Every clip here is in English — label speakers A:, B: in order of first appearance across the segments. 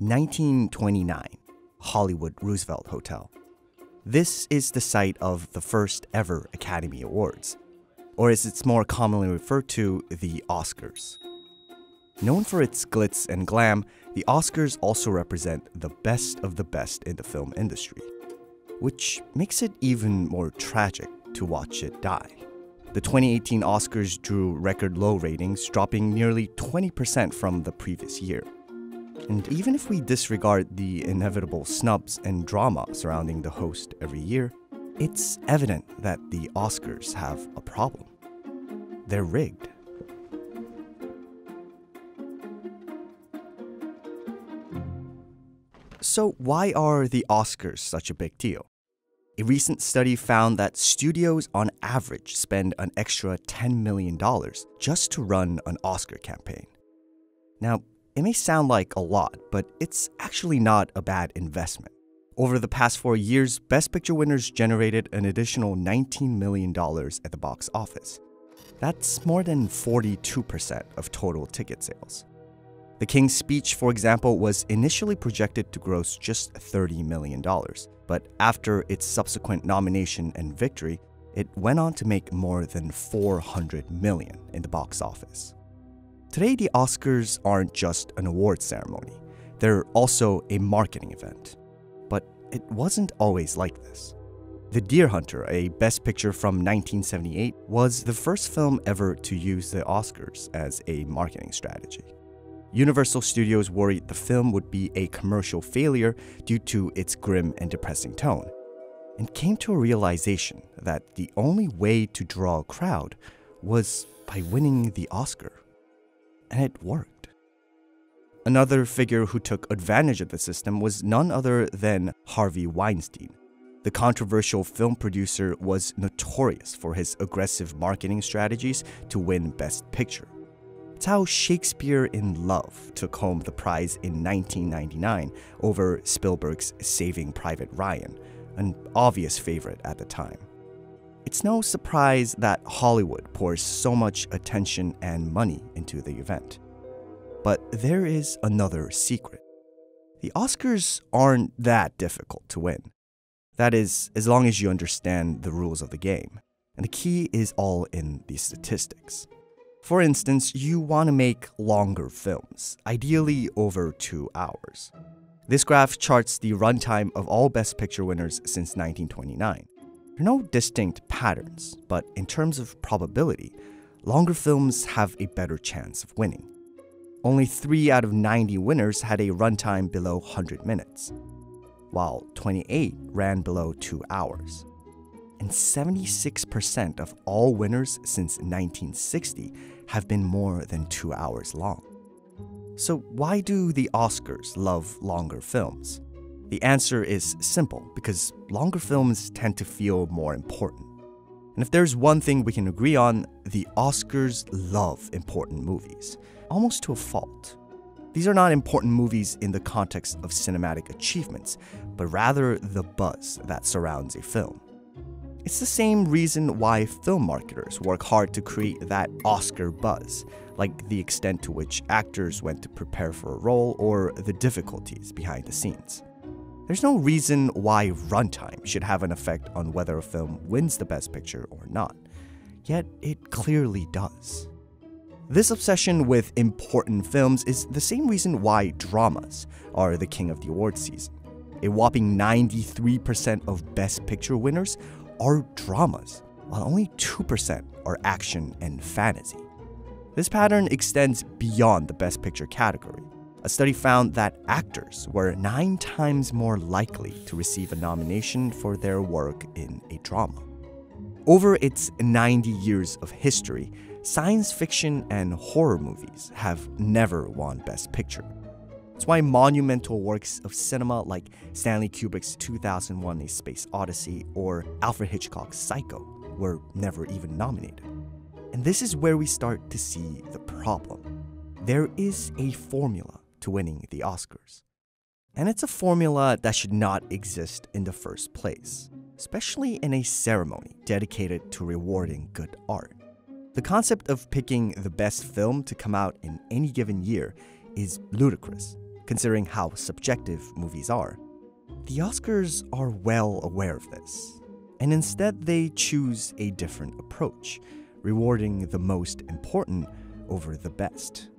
A: 1929, Hollywood Roosevelt Hotel. This is the site of the first ever Academy Awards, or as it's more commonly referred to, the Oscars. Known for its glitz and glam, the Oscars also represent the best of the best in the film industry, which makes it even more tragic to watch it die. The 2018 Oscars drew record low ratings, dropping nearly 20% from the previous year. And even if we disregard the inevitable snubs and drama surrounding the host every year, it's evident that the Oscars have a problem. They're rigged. So why are the Oscars such a big deal? A recent study found that studios on average spend an extra $10 million just to run an Oscar campaign. Now, it may sound like a lot, but it's actually not a bad investment. Over the past 4 years, Best Picture winners generated an additional $19 million at the box office. That's more than 42% of total ticket sales. The King's Speech, for example, was initially projected to gross just $30 million, but after its subsequent nomination and victory, it went on to make more than $400 million in the box office. Today, the Oscars aren't just an award ceremony. They're also a marketing event. But it wasn't always like this. The Deer Hunter, a Best Picture from 1978, was the first film ever to use the Oscars as a marketing strategy. Universal Studios worried the film would be a commercial failure due to its grim and depressing tone, and came to a realization that the only way to draw a crowd was by winning the Oscar. And it worked. Another figure who took advantage of the system was none other than Harvey Weinstein. The controversial film producer was notorious for his aggressive marketing strategies to win Best Picture. It's how Shakespeare in Love took home the prize in 1999 over Spielberg's Saving Private Ryan, an obvious favorite at the time. It's no surprise that Hollywood pours so much attention and money into the event. But there is another secret. The Oscars aren't that difficult to win. That is, as long as you understand the rules of the game. And the key is all in the statistics. For instance, you want to make longer films, ideally over 2 hours. This graph charts the runtime of all Best Picture winners since 1929. There are no distinct patterns, but in terms of probability, longer films have a better chance of winning. Only 3 out of 90 winners had a runtime below 100 minutes, while 28 ran below 2 hours. And 76% of all winners since 1960 have been more than 2 hours long. So why do the Oscars love longer films? The answer is simple, because longer films tend to feel more important. And if there's one thing we can agree on, the Oscars love important movies, almost to a fault. These are not important movies in the context of cinematic achievements, but rather the buzz that surrounds a film. It's the same reason why film marketers work hard to create that Oscar buzz, like the extent to which actors went to prepare for a role or the difficulties behind the scenes. There's no reason why runtime should have an effect on whether a film wins the Best Picture or not, yet it clearly does. This obsession with important films is the same reason why dramas are the king of the awards season. A whopping 93% of Best Picture winners are dramas, while only 2% are action and fantasy. This pattern extends beyond the Best Picture category. A study found that actors were 9 times more likely to receive a nomination for their work in a drama. Over its 90 years of history, science fiction and horror movies have never won Best Picture. It's why monumental works of cinema like Stanley Kubrick's 2001: A Space Odyssey or Alfred Hitchcock's Psycho were never even nominated. And this is where we start to see the problem. There is a formula to winning the Oscars. And it's a formula that should not exist in the first place, especially in a ceremony dedicated to rewarding good art. The concept of picking the best film to come out in any given year is ludicrous, considering how subjective movies are. The Oscars are well aware of this, and instead they choose a different approach, rewarding the most important over the best.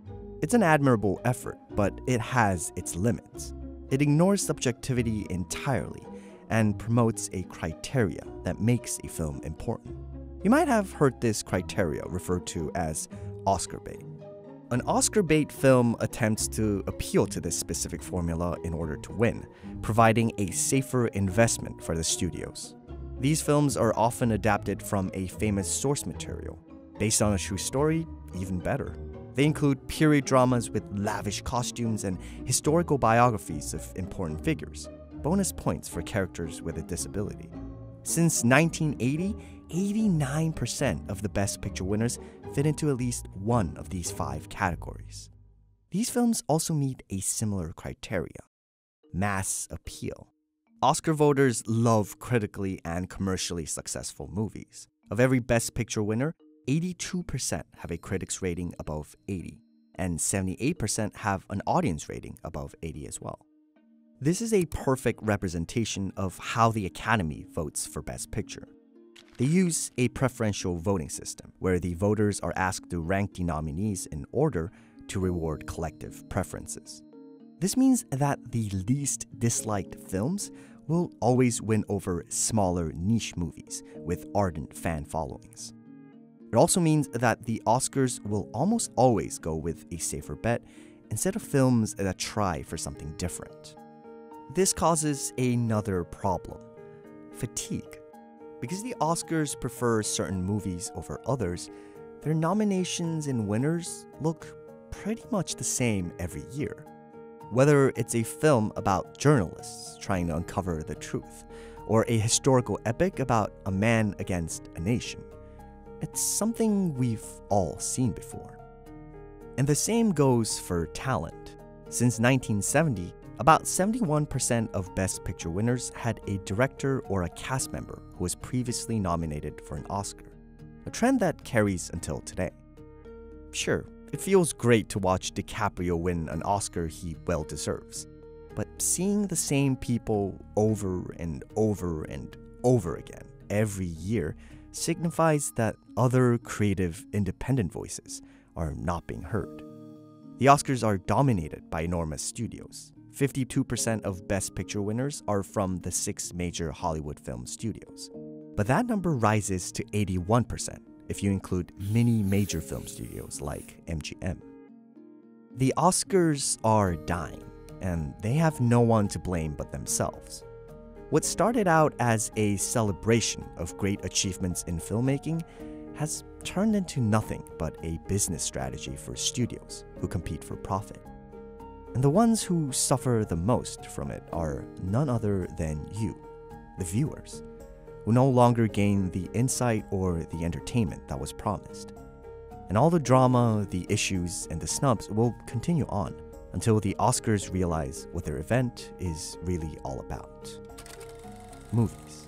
A: It's an admirable effort, but it has its limits. It ignores subjectivity entirely and promotes a criteria that makes a film important. You might have heard this criteria referred to as Oscar bait. An Oscar bait film attempts to appeal to this specific formula in order to win, providing a safer investment for the studios. These films are often adapted from a famous source material. Based on a true story, even better. They include period dramas with lavish costumes and historical biographies of important figures, bonus points for characters with a disability. Since 1980, 89% of the Best Picture winners fit into at least one of these 5 categories. These films also meet a similar criteria: mass appeal. Oscar voters love critically and commercially successful movies. Of every Best Picture winner, 82% have a critics rating above 80, and 78% have an audience rating above 80 as well. This is a perfect representation of how the Academy votes for Best Picture. They use a preferential voting system, where the voters are asked to rank the nominees in order to reward collective preferences. This means that the least disliked films will always win over smaller niche movies with ardent fan followings. It also means that the Oscars will almost always go with a safer bet instead of films that try for something different. This causes another problem: fatigue. Because the Oscars prefer certain movies over others, their nominations and winners look pretty much the same every year. Whether it's a film about journalists trying to uncover the truth, or a historical epic about a man against a nation, it's something we've all seen before. And the same goes for talent. Since 1970, about 71% of Best Picture winners had a director or a cast member who was previously nominated for an Oscar, a trend that carries until today. Sure, it feels great to watch DiCaprio win an Oscar he well deserves, but seeing the same people over and over and over again every year signifies that other creative, independent voices are not being heard. The Oscars are dominated by enormous studios. 52% of Best Picture winners are from the 6 major Hollywood film studios. But that number rises to 81% if you include many major film studios like MGM. The Oscars are dying, and they have no one to blame but themselves. What started out as a celebration of great achievements in filmmaking has turned into nothing but a business strategy for studios who compete for profit. And the ones who suffer the most from it are none other than you, the viewers, who no longer gain the insight or the entertainment that was promised. And all the drama, the issues, and the snubs will continue on until the Oscars realize what their event is really all about: movies.